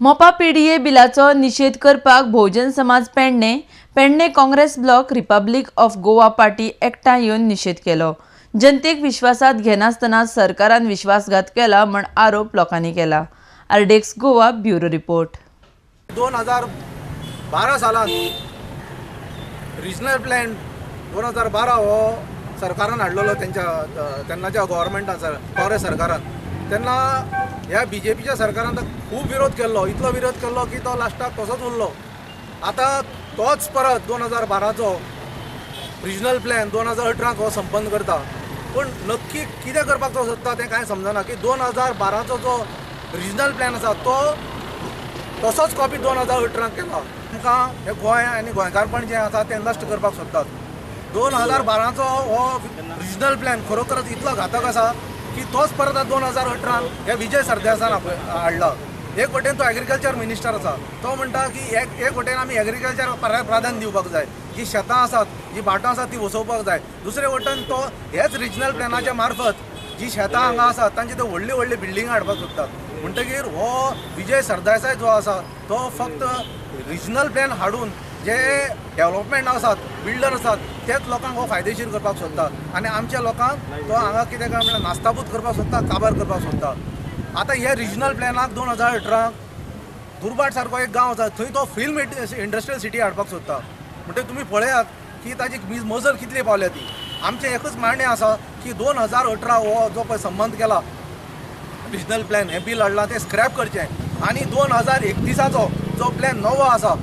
मोपा पीडीए बिलाचो निषेध करपाक Bahujan Samaj Pernem Congress block Republic of Goa party एकठांय येवन निषेध केलो। जनतेक विश्वासात घेनासतना सरकारान विश्वासघात केला म्हण आरोप लोकांनी केला। आरडेक्स गोवा ब्युरो रिपोर्ट। 2012 सालान रिजनल प्लॅन 2012 हो सरकारान हाडलेलो तेन्नाच्या गव्हर्मेंटान काँग्रेस सरकारान। तेन्ना ह्या बीजेपीच्या सरकारान खूब विरोध केल्लो, इतलो विरोध केल्लो की तो लास्टाक तसोच उरलो। आतां तोच परत 2012चो रिजनल प्लॅन 2018 हो संपन्न करता, पूण नक्की कितें करपाक तो सोदता तें कांय समजना की 2012चो जो रिजनल प्लॅन आसा तो तसोच कॉपी 2018 केला। आमकां हे गोंय आनी गोंयकारपण जें आसा तें नश्ट करपाक सोदतात। 2012चो हो रिजनल प्लॅन खरोखरच इतलो घातक आसा की तोच परत 2018 हे विजय सरदेसायान हाडला। एक वटेन तो एग्रीकल्चर मिनिस्टर आसा, तो म्हणटा की एक वटेन आमी एग्रीकल्चर प्राधान्य दिवपाक जाय, जी शेतां आसात जी भाटां आसात ती वसोवपाक जाय। दुसरे वटेन तो हेच रिजनल प्लॅनाच्या मार्फत जी शेतां हांगा आसात तांची ते व्हडली व्हडली बिल्डिंगां हाडपाक सोदतात। म्हणटकीर हो विजय सरदेसाय जो आसा तो फक्त रिजनल प्लॅन हाडून जे डेव्हलपमेंट आसात बिल्डर आसात तेच लोकांक हो फायदेशीर करपाक सोदता आनी आमच्या लोकांक तो हांगा कितें काय म्हणल्यार नास्ताबूत करपाक सोदता, काबार करपाक सोदता। आतां हे रिजनल प्लॅनाक 2018 दुर्बाट सारको एक गांव आसा थंय तो फिल्म इंडस्ट्रियल सिटी हाडपाक सोदता। म्हणटकीर तुमी पळयात की ताची मजल कितली पावल्या ती। आमचें एकच मागणें आसा की 2018 हो जो पळय संबंध केला रिजनल प्लॅन हे बील हाडलां तें स्क्रॅप करचें आनी 2031चो जो प्लॅन नवो आसा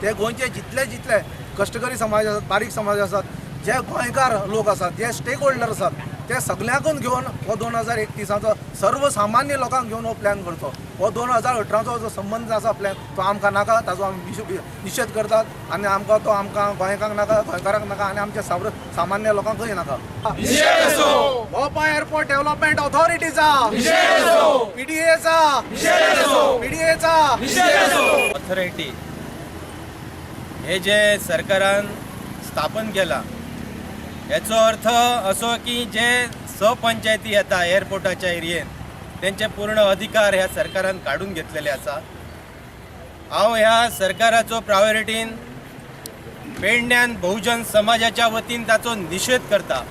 ते गोंयचे जितले कश्टकरी समाज आसात, बारीक समाज आसात, जे गोंयकार लोक आसात, जे स्टेक होल्डर आसात ते सगळ्यांकून घेवन हो 2031चो सर्वसामान्य लोकांक घेवन हो प्लॅन करचो। हो 2018चो जो संबंध आसा प्लॅन तो आमकां नाका, ताचो आमी निशेध करतात आनी आमकां गोंयकारांक नाका, गोंयकारांक नाका आनी आमच्या सामान्य लोकांकूय नाका। मोपा एअरपोर्ट डेव्हलपमेंट ऑथॉरिटीचा पीडीएचा ऑथॉरिटी हे जे सरकारान स्थापन केला याचो अर्थ असो की जे पंचायती येता एअरपोर्टाच्या एरियेन त्यांचे पूर्ण अधिकार ह्या सरकारान काढून घेतलेले आसा। हांव ह्या सरकाराचो प्रायोरिटीन पेडण्यान बहुजन समाजाच्या वतीन ताचो निषेध करता।